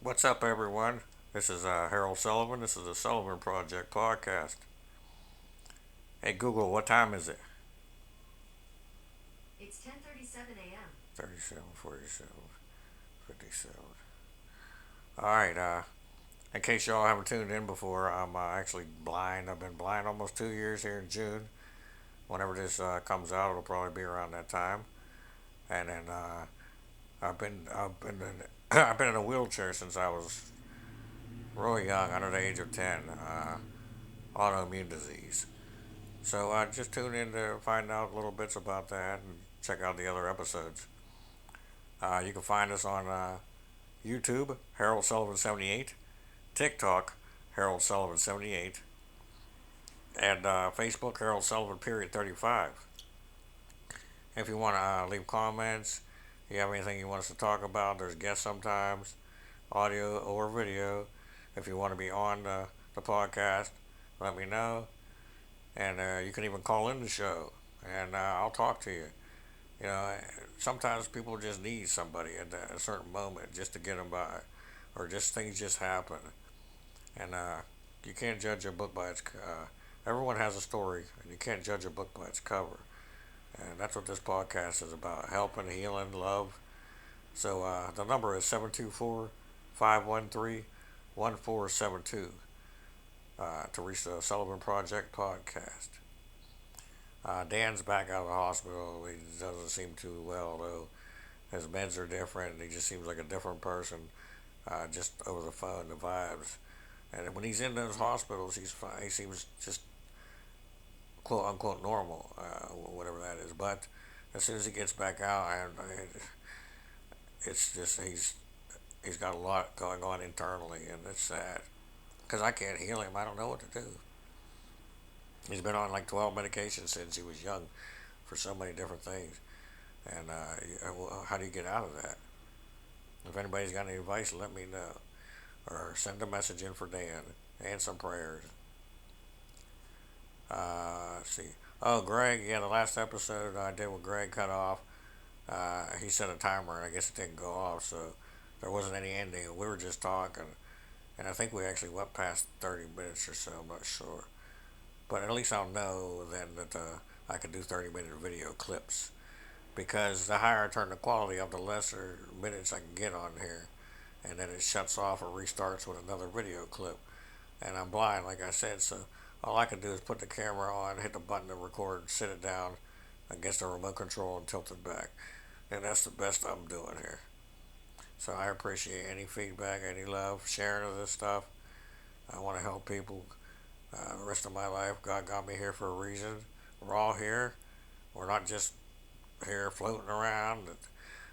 What's up, everyone? This is Harold Sullivan. This is the Sullivan Project podcast. Hey, Google, what time is it? It's 10:37 a.m. 37, 47, 57. All right, in case y'all haven't tuned in before, I'm actually blind. I've been blind almost 2 years here in June. Whenever this comes out, it'll probably be around that time. And then I've been in, I've been in a wheelchair since I was really young, under the age of 10. Autoimmune disease. So just tune in to find out little bits about that and check out the other episodes. You can find us on YouTube, Harold Sullivan 78, TikTok, Harold Sullivan 78, and Facebook, Harold Sullivan period 35. If you want to leave comments, you have anything you want us to talk about, there's guests sometimes, audio or video. If you want to be on the podcast, let me know. And you can even call in the show, and I'll talk to you. You know, sometimes people just need somebody at a certain moment just to get them by, or just things just happen, and you can't judge a book by its. Everyone has a story, and you can't judge a book by its cover, and that's what this podcast is about: helping, healing, love. So the number is 724-513-1472 to reach the Sullivan Project podcast. Dan's back out of the hospital. He doesn't seem too well, though. His meds are different. He just seems like a different person, just over the phone, the vibes. And when he's in those hospitals, he's fine. He seems just quote unquote normal, whatever that is. But as soon as he gets back out, it's just he's got a lot going on internally, and it's sad because I can't heal him. I don't know what to do. He's been on like 12 medications since he was young for so many different things. And how do you get out of that? If anybody's got any advice, let me know. Or send a message in for Dan and some prayers. Let's see. Oh, Greg, yeah, the last episode I did with Greg cut off. He set a timer, and I guess it didn't go off, so there wasn't any ending. We were just talking, and I think we actually went past 30 minutes or so. I'm not sure. But at least I'll know then that I can do 30-minute video clips. Because the higher I turn the quality up, the lesser minutes I can get on here. And then it shuts off or restarts with another video clip. And I'm blind, like I said, so all I can do is put the camera on, hit the button to record, sit it down against the remote control and tilt it back. And that's the best I'm doing here. So I appreciate any feedback, any love, sharing of this stuff. I want to help people the rest of my life. God got me here for a reason. We're all here. We're not just here floating around.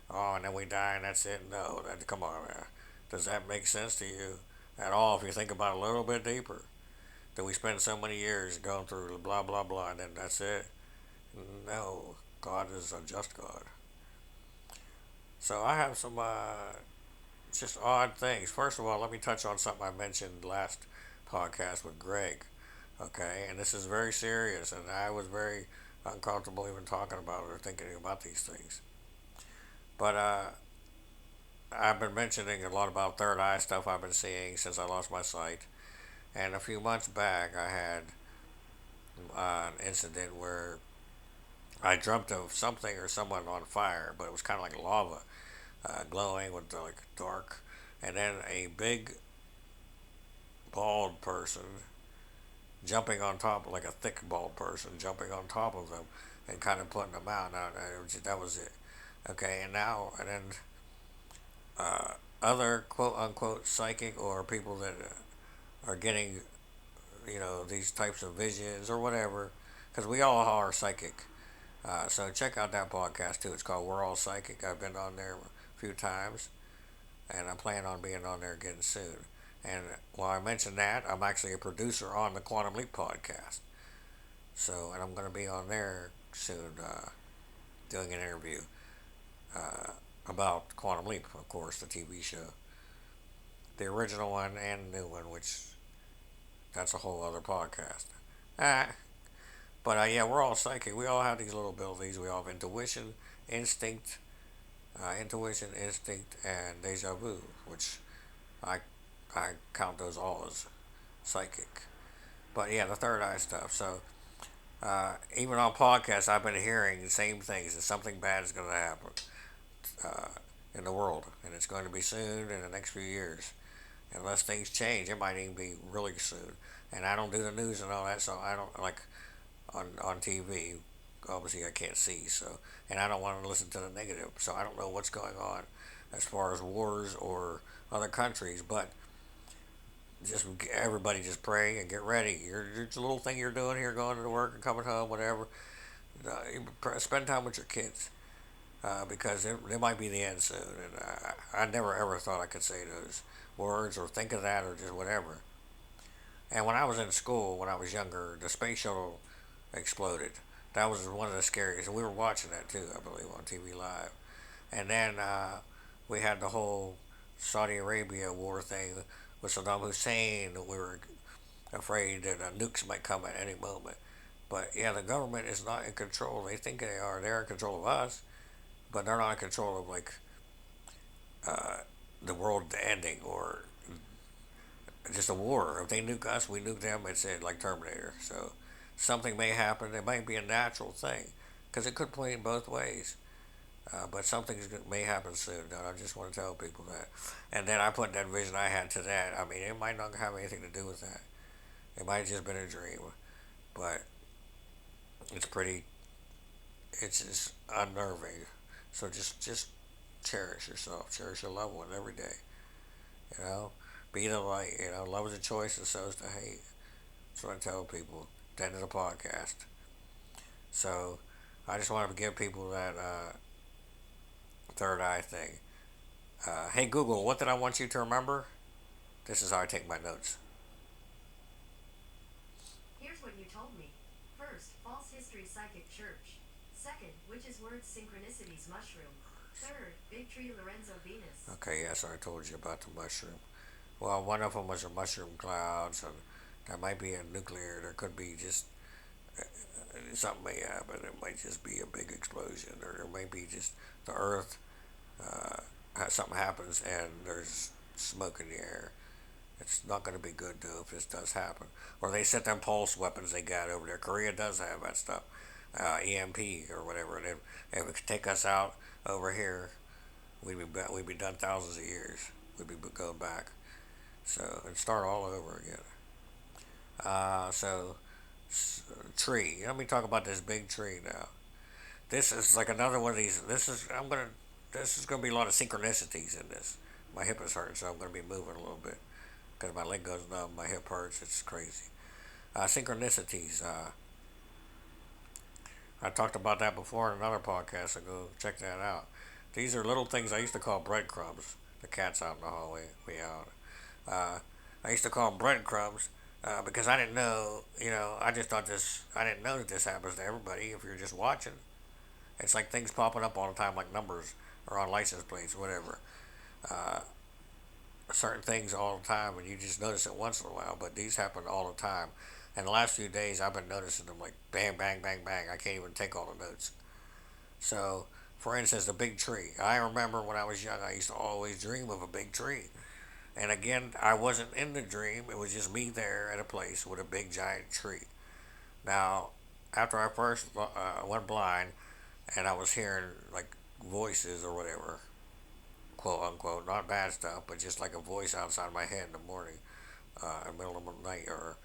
Oh, and then we die and that's it. No, come on, man. Does that make sense to you at all if you think about it a little bit deeper? Do we spend so many years going through blah, blah, blah, and then that's it? No. God is a just God. So I have some just odd things. First of all, let me touch on something I mentioned last podcast with Greg. Okay, and this is very serious, and I was very uncomfortable even talking about it or thinking about these things. But I've been mentioning a lot about third eye stuff I've been seeing since I lost my sight. And a few months back, I had an incident where I dreamt of something or someone on fire, but it was kind of like lava, glowing with like dark, and then a big bald person jumping on top, like a thick bald person jumping on top of them and kind of putting them out. Now, that was it. Okay, and now, and then other quote unquote psychic or people that are getting, these types of visions or whatever, because we all are psychic. So check out that podcast too. It's called We're All Psychic. I've been on there a few times, and I plan on being on there again soon. And while I mentioned that, I'm actually a producer on the Quantum Leap podcast. So, and I'm going to be on there soon doing an interview uh, about Quantum Leap, of course, the TV show. The original one and the new one, which that's a whole other podcast. Ah, but yeah, we're all psychic. We all have these little abilities. We all have instinct, intuition, instinct, and deja vu, which I I count those all as psychic. But yeah, the third eye stuff. So even on podcasts, I've been hearing the same things that something bad is going to happen uh, in the world, and it's going to be soon in the next few years. Unless things change, it might even be really soon. And I don't do the news and all that, so I don't like on TV. Obviously, I can't see, so and I don't want to listen to the negative, so I don't know what's going on as far as wars or other countries. But just everybody just pray and get ready. It's a little thing you're doing here, going to work and coming home, whatever. Spend time with your kids because it might be the end soon. And I never ever thought I could say those words or think of that or just whatever. And when I was in school, when I was younger, the space shuttle exploded. That was one of the scariest. And we were watching that too, I believe, on TV Live. And then we had the whole Saudi Arabia war thing with Saddam Hussein. We were afraid that nukes might come at any moment. But yeah, the government is not in control. They think they are. They're in control of us, but they're not in control of like uh, the world ending or just a war. If they nuke us, we nuke them. It's like Terminator. So something may happen. It might be a natural thing because it could play in both ways. But something may happen soon. And I just want to tell people that. And then I put that vision I had to that. I mean, it might not have anything to do with that. It might have just been a dream. But it's pretty. It's just unnerving. So just cherish yourself. Cherish your loved one every day. You know, be the light. You know, love is a choice and so is the hate. That's what I tell people. The end of the podcast. So I just wanted to give people that third eye thing. Hey Google, what did I want you to remember? This is how I take my notes. Here's what you told me. First, false history psychic church. Second, witch's words synchronicities mushroom. Third, big tree Lorenzo Venus. Okay, yes, I told you about the mushroom. Well, one of them was a mushroom cloud, so that might be a nuclear. There could be just something may happen. It might just be a big explosion, or there might be just the Earth. Something happens and there's smoke in the air. It's not going to be good though if this does happen. Or they set them pulse weapons they got over there. Korea does have that stuff, EMP or whatever. And if it could take us out over here, we'd be done thousands of years. We'd be going back. So and start all over again. So tree. Let me talk about this big tree now. This is like another one of these. This is gonna be a lot of synchronicities in this. My hip is hurting, so I'm gonna be moving a little bit because my leg goes numb, my hip hurts. It's crazy. Synchronicities. I talked about that before in another podcast, so go check that out. These are little things I used to call breadcrumbs. The cat's out in the hallway. We out. Uh, I used to call them breadcrumbs because I didn't know. I just thought this. I didn't know that this happens to everybody. If you're just watching, it's like things popping up all the time, like numbers or on license plates, whatever. Uh, Certain things all the time, and you just notice it once in a while. But these happen all the time. And the last few days, I've been noticing them like bang, bang, bang, bang. I can't even take all the notes. So, for instance, the big tree. I remember when I was young, I used to always dream of a big tree. And again, I wasn't in the dream. It was just me there at a place with a big giant tree. Now, after I first went blind, and I was hearing like voices or whatever, quote unquote, not bad stuff, but just like a voice outside my head in the morning, in the middle of the night, or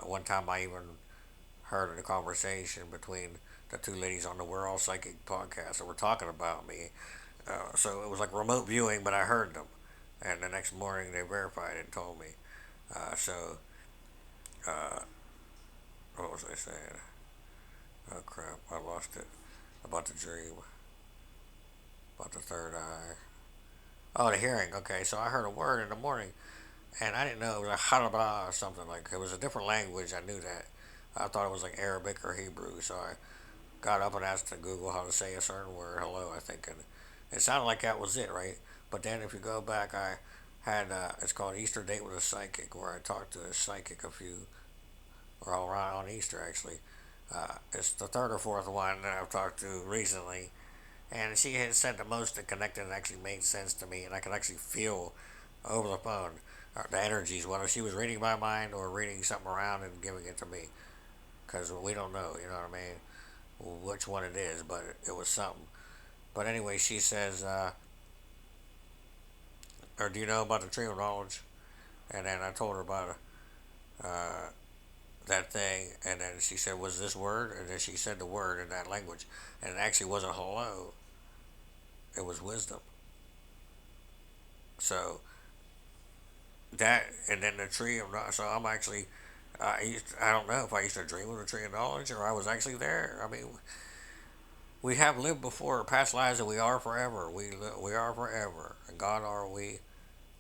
one time I even heard a conversation between the two ladies on the We're All Psychic podcast that were talking about me. So it was like remote viewing, but I heard them. And the next morning they verified it and told me. So, uh, what was I saying? Oh crap, I lost it. About the dream, about the third eye. Oh, the hearing. Okay, so I heard a word in the morning, and I didn't know it was like halabah or something like. It was a different language. I knew that. I thought it was like Arabic or Hebrew, so I got up and asked to Google how to say a certain word, hello, I think, and it sounded like that was it, right? But then if you go back, I had it's called Easter Date with a Psychic, where I talked to a psychic or all around on Easter actually. It's the third or fourth one that I've talked to recently, and she had said the most that connected and actually made sense to me, and I could actually feel over the phone. The energies, whether she was reading my mind or reading something around and giving it to me, because we don't know, you know what I mean, which one it is, but it was something. But anyway, she says, or do you know about the tree of knowledge? And then I told her about uh, that thing, and then she said, was this word? And then she said the word in that language, and it actually wasn't hello, it was wisdom. So that, and then the tree of knowledge. So I'm actually, I don't know if I used to dream of the tree of knowledge or I was actually there. I mean, we have lived before past lives, and we are forever. We are forever, and God are we.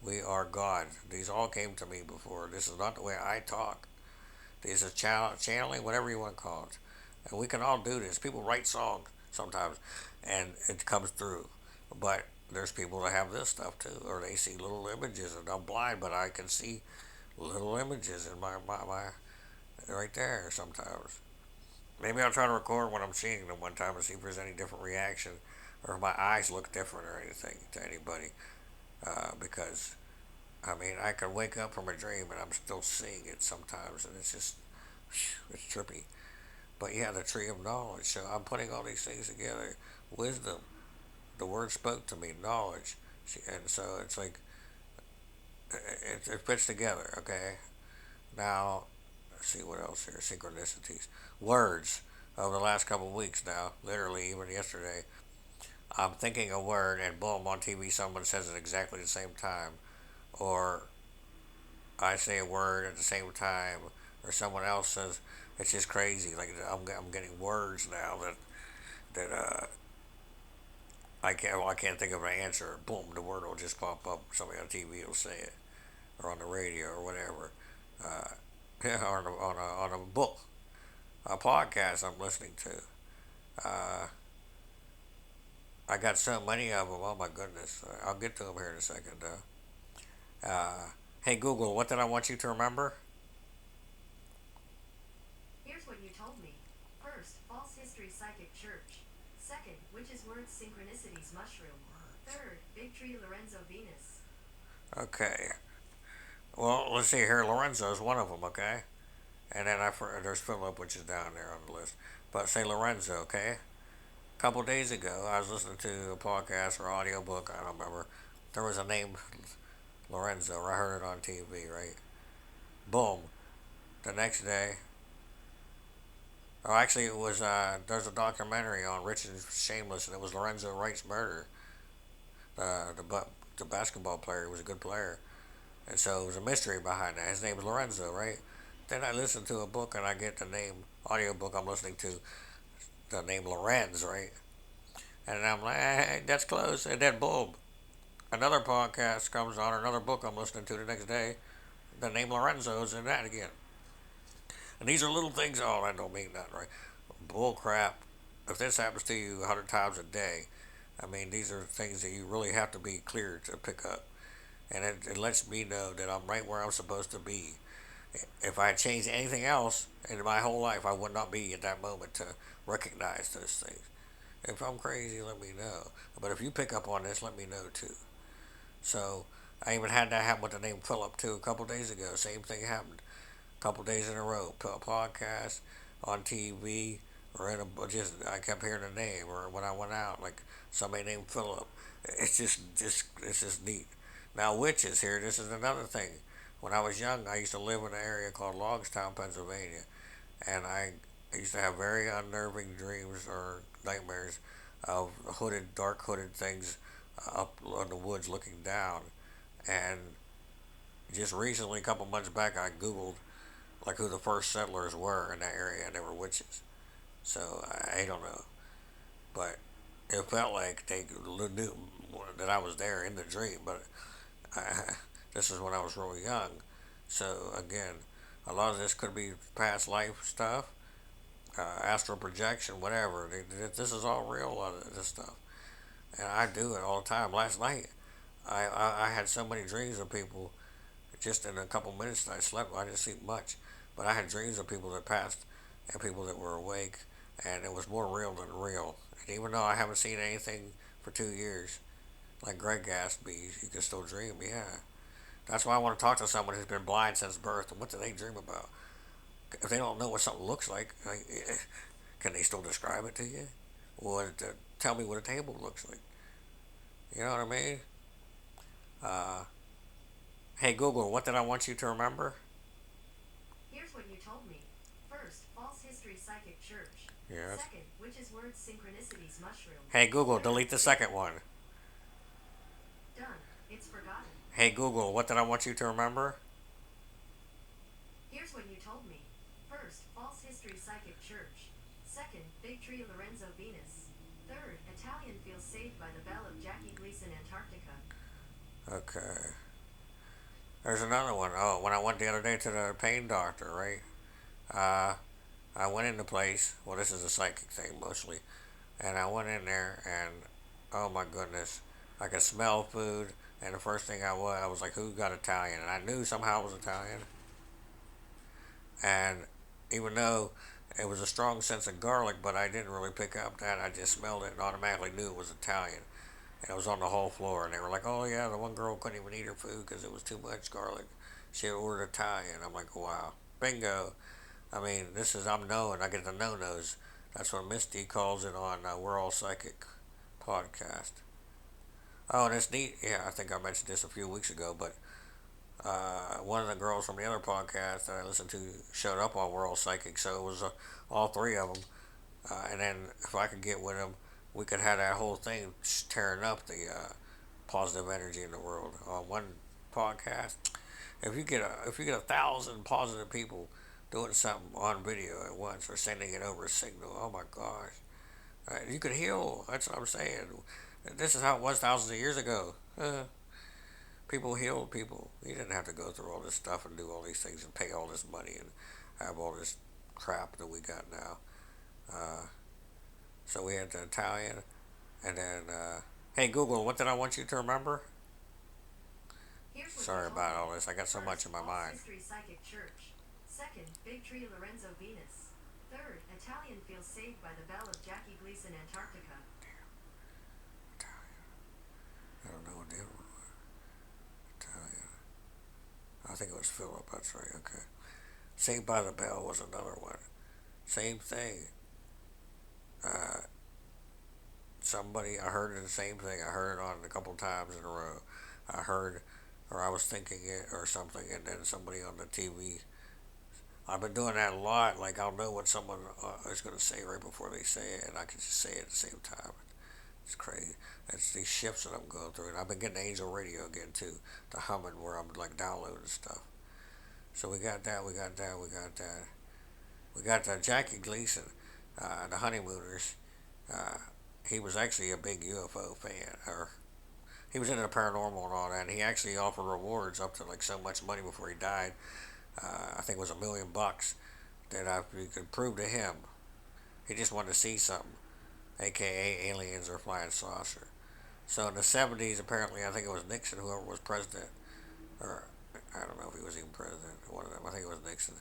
We are God. These all came to me before. This is not the way I talk. This is channeling, whatever you want to call it. And we can all do this. People write songs sometimes, and it comes through. But there's people that have this stuff too, or they see little images, and I'm blind, but I can see little images in my right there sometimes. Maybe I'll try to record when I'm seeing them one time and see if there's any different reaction, or if my eyes look different or anything to anybody. Because I mean, I could wake up from a dream and I'm still seeing it sometimes, and it's just it's trippy. But yeah, the tree of knowledge. So I'm putting all these things together. Wisdom. The word spoke to me. Knowledge. And so it's like it fits together. Okay. Now, let's see what else here. Synchronicities. Words. Over the last couple of weeks now, literally even yesterday, I'm thinking a word and boom, on TV someone says it exactly the same time, or I say a word at the same time, or someone else says. It's just crazy. Like I'm getting words now that I can't think of an answer. Boom, the word will just pop up. Somebody on TV will say it, or on the radio, or whatever. Uh, yeah, or on a book, a podcast I'm listening to. Uh, I got so many of them. Oh my goodness. I'll get to them here in a second. Hey Google, what did I want you to remember? Here's what you told me. First, false history psychic church. Second, witch's words synchronicities mushroom. Third, big tree Lorenzo Venus. Okay. Well, let's see here. Lorenzo is one of them. Okay. And then there's Philip, which is down there on the list. But say Lorenzo. Okay. A couple days ago, I was listening to a podcast or audiobook. I don't remember. There was a name Lorenzo. I heard it on TV. Right. Boom. The next day, oh, actually, it was. There's a documentary on Rich and Shameless, and it was Lorenzo Wright's murder. The basketball player, he was a good player, and so it was a mystery behind that. His name was Lorenzo, right? Then I listened to a book, and I get the name audio book I'm listening to, the name Lorenz, right? And I'm like, hey, that's close. And then boom, another podcast comes on, or another book I'm listening to the next day. The name Lorenzo's in that again. And these are little things. Oh, that don't mean nothing, right? Bull crap. If this happens to you 100 times a day, I mean, these are things that you really have to be clear to pick up. And it lets me know that I'm right where I'm supposed to be. If I had changed anything else in my whole life, I would not be at that moment to recognize those things. If I'm crazy, let me know. But if you pick up on this, let me know too. So I even had that happen with the name Philip too a couple days ago. Same thing happened a couple days in a row. A podcast on TV or in a just I kept hearing the name, or when I went out like somebody named Philip. It's just neat. Now witches here. This is another thing. When I was young, I used to live in an area called Logstown, Pennsylvania, and I used to have very unnerving dreams or nightmares of dark hooded things up in the woods looking down. And just recently, a couple months back, I Googled like who the first settlers were in that area, and they were witches. So I don't know, but it felt like they knew that I was there in the dream. But I, this is when I was really young. So again, a lot of this could be past life stuff, astral projection, whatever. This is all real. A lot of this stuff, and I do it all the time. Last night, I had so many dreams of people. Just in a couple minutes that I slept, I didn't sleep much, but I had dreams of people that passed and people that were awake, and it was more real than real. And even though I haven't seen anything for 2 years, like Greg asked me, you can still dream, yeah. That's why I want to talk to someone who's been blind since birth. And what do they dream about? If they don't know what something looks like can they still describe it to you? Or tell me what a table looks like? You know what I mean? Uh, hey Google, what did I want you to remember? Here's what you told me. First, false history psychic church. Yes. Second, witches word synchronicities mushroom. Hey Google, Third, delete the big second one. done. It's forgotten. Hey Google, what did I want you to remember? Here's what you told me. First, false history psychic church. Second, big tree Lorenzo Venus. Third, Italian feels saved by the bell of Jackie Gleason Antarctica. Okay. There's another one. Oh, when I went the other day to the pain doctor, right? Uh, I went in the place. Well, this is a psychic thing mostly. And I went in there, and oh my goodness, I could smell food. And the first thing I was like, "Who got Italian?" And I knew somehow it was Italian. And even though it was a strong sense of garlic, but I didn't really pick up that. I just smelled it and automatically knew it was Italian. And it was on the whole floor. And they were like, "Oh yeah, the one girl couldn't even eat her food because it was too much garlic. She had ordered Italian." I'm like, "Wow, bingo." I mean, this is I'm knowing. I get the no-nos. That's what Misty calls it on We're All Psychic podcast. Oh, and it's neat. Yeah, I think I mentioned this a few weeks ago, but one of the girls from the other podcast that I listened to showed up on World Psychic, so it was all three of them. And then if I could get with them, we could have that whole thing tearing up the positive energy in the world on one podcast. If you get 1,000 positive people doing something on video at once or sending it over a signal, oh my gosh, you could heal. That's what I'm saying. This is how it was thousands of years ago. People healed people. You didn't have to go through all this stuff and do all these things and pay all this money and have all this crap that we got now. Uh, so we had the Italian, and then, hey Google, what did I want you to remember? Here's what you Sorry told about me. all this. I got so much First, in my false mind. history psychic church. Second, big tree Lorenzo Venus. Third, Italian feels saved by the bell of Jackie Gleason Antarctica. I don't know what the other one was. Italian. I think it was Philip. That's right. Okay. Saved by the Bell was another one. Same thing. Uh, I heard the same thing. I heard it on a couple times in a row. I heard, or I was thinking it or something, and then somebody on the TV. I've been doing that a lot. Like I'll know what someone is going to say right before they say it, and I can just say it at the same time. It's crazy. It's these shifts that I'm going through, and I've been getting Angel Radio again too, the humming where I'm like downloading stuff. So we got that. We got that. We got that. We got Jackie Gleason, the Honeymooners. Uh, he was actually a big UFO fan, or he was into the paranormal and all that. And he actually offered rewards up to like so much money before he died. I think it was $1 million that I could prove to him. He just wanted to see something, aka aliens or flying saucer. So in the '70s, apparently, I think it was Nixon, whoever was president, or I don't know if he was even president. One of them, I think it was Nixon.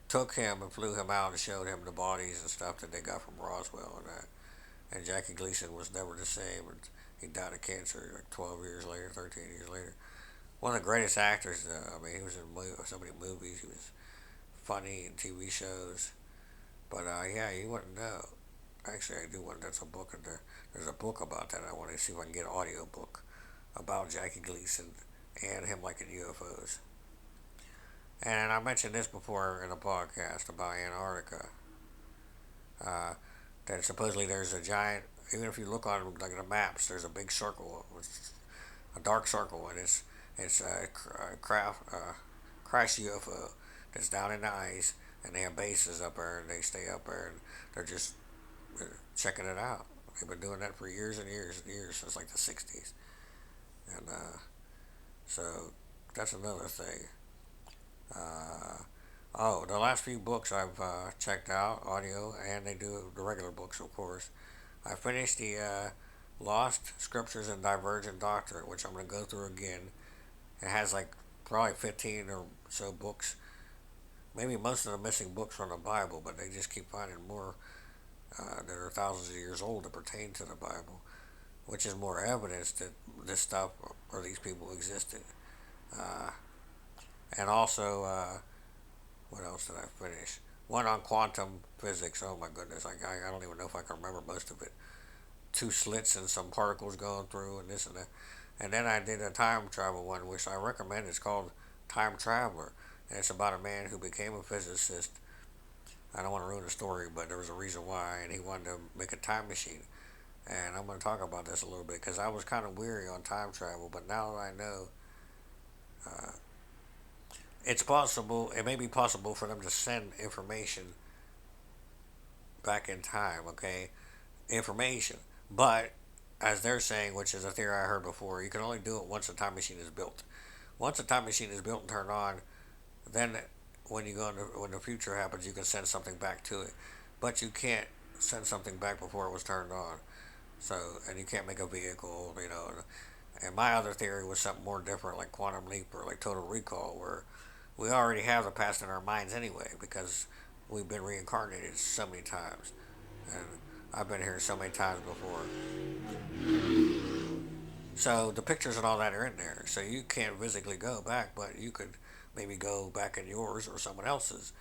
Took him and flew him out and showed him the bodies and stuff that they got from Roswell and that. And Jackie Gleason was never the same. And he died of cancer like 12 years later, 13 years later. One of the greatest actors. I mean, he was in so many movies. He was funny in TV shows. But yeah, you wouldn't know. Actually, I do want. That's a book in there. There's a book about that. I want to see if I can get an audio book about Jackie Gleason and him liking UFOs. And I mentioned this before in a podcast about Antarctica. Uh, that supposedly there's a giant. Even if you look on like the maps, there's a big circle, a dark circle, and it's a crash UFO that's down in the ice, and they have bases up there, and they stay up there, and they're just checking it out. They've been doing that for years and years and years since like the '60s, and so that's another thing. Uh, oh, the last few books I've checked out, audio, and they do the regular books, of course. I finished the Lost Scriptures and Divergent Doctrine, which I'm going to go through again. It has like probably 15 or so books, maybe most of the missing books from the Bible, but they just keep finding more that are thousands of years old that pertain to the Bible, which is more evidence that this stuff or these people existed. Uh, and also, what else did I finish? One on quantum physics. Oh my goodness, I don't even know if I can remember most of it. Two slits and some particles going through and this and that. And then I did a time travel one, which I recommend. It's called Time Traveler, and it's about a man who became a physicist. I don't want to ruin the story, but there was a reason why, and he wanted to make a time machine. And I'm going to talk about this a little bit because I was kind of weary on time travel, but now that I know uh, it's possible, it may be possible for them to send information back in time, okay? Information. But as they're saying, which is a theory I heard before, you can only do it once a time machine is built. Once a time machine is built and turned on, then when you go into when the future happens, you can send something back to it. But you can't send something back before it was turned on. So, and you can't make a vehicle, you know. And my other theory was something more different, like quantum leap or like total recall, where we already have the past in our minds anyway, because we've been reincarnated so many times, and I've been here so many times before. So the pictures and all that are in there. So you can't physically go back, but you could maybe go back in yours or someone else's,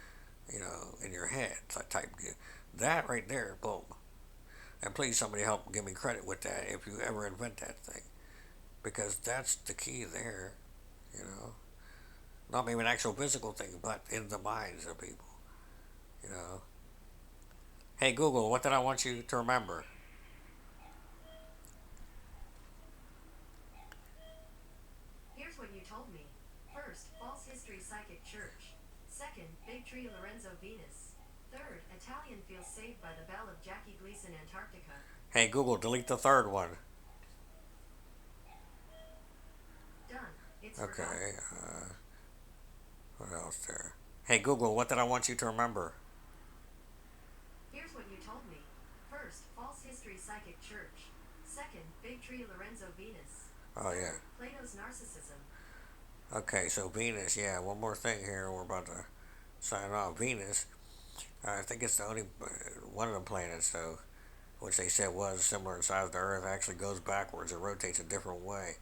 you know, in your head type. That right there, boom. And please, somebody help give me credit with that if you ever invent that thing, because that's the key there. You know, not maybe an actual physical thing, but in the minds of people. You know. Hey Google, what did I want you to remember? Here's what you told me. First, false history psychic church. Second, big tree Lorenzo Venus. Third, Italian feels saved by the bell of Jackie Gleason Antarctica. Hey Google, delete the third one. Done. It's forgotten. Okay. What else there? Hey Google, what did I want you to remember? Here's what you told me. First, false history psychic church. Second, big tree Lorenzo Venus. Oh yeah. Third, Plato's narcissism. Okay, so Venus, yeah. One more thing here. We're about to sign off. Venus, I think it's the only one of the planets, though, which they said was similar in size to Earth, actually goes backwards. It rotates a different way,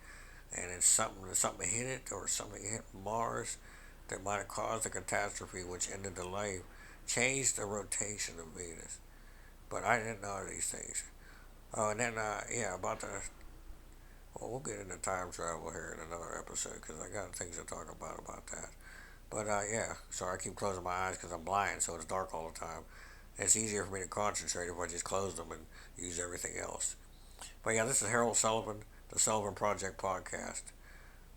and it's something hit it or something hit Mars that might have caused a catastrophe, which ended the life, changed the rotation of Venus. But I didn't know these things. Oh, and then yeah, about the well, we'll get into time travel here in another episode because I got things to talk about that. But yeah, sorry, I keep closing my eyes because I'm blind, so it's dark all the time. It's easier for me to concentrate if I just close them and use everything else. But yeah, this is Harold Sullivan, the Sullivan Project podcast.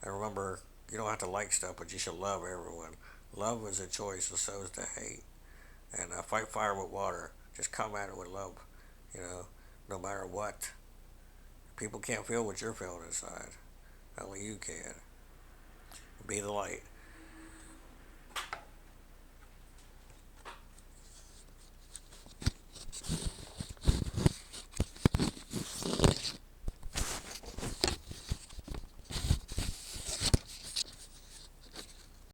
And remember, you don't have to like stuff, but you should love everyone. Love is a choice, and so is the hate. And fight fire with water. Just come at it with love, you know, no matter what. People can't feel what you're feeling inside. Only you can. Be the light.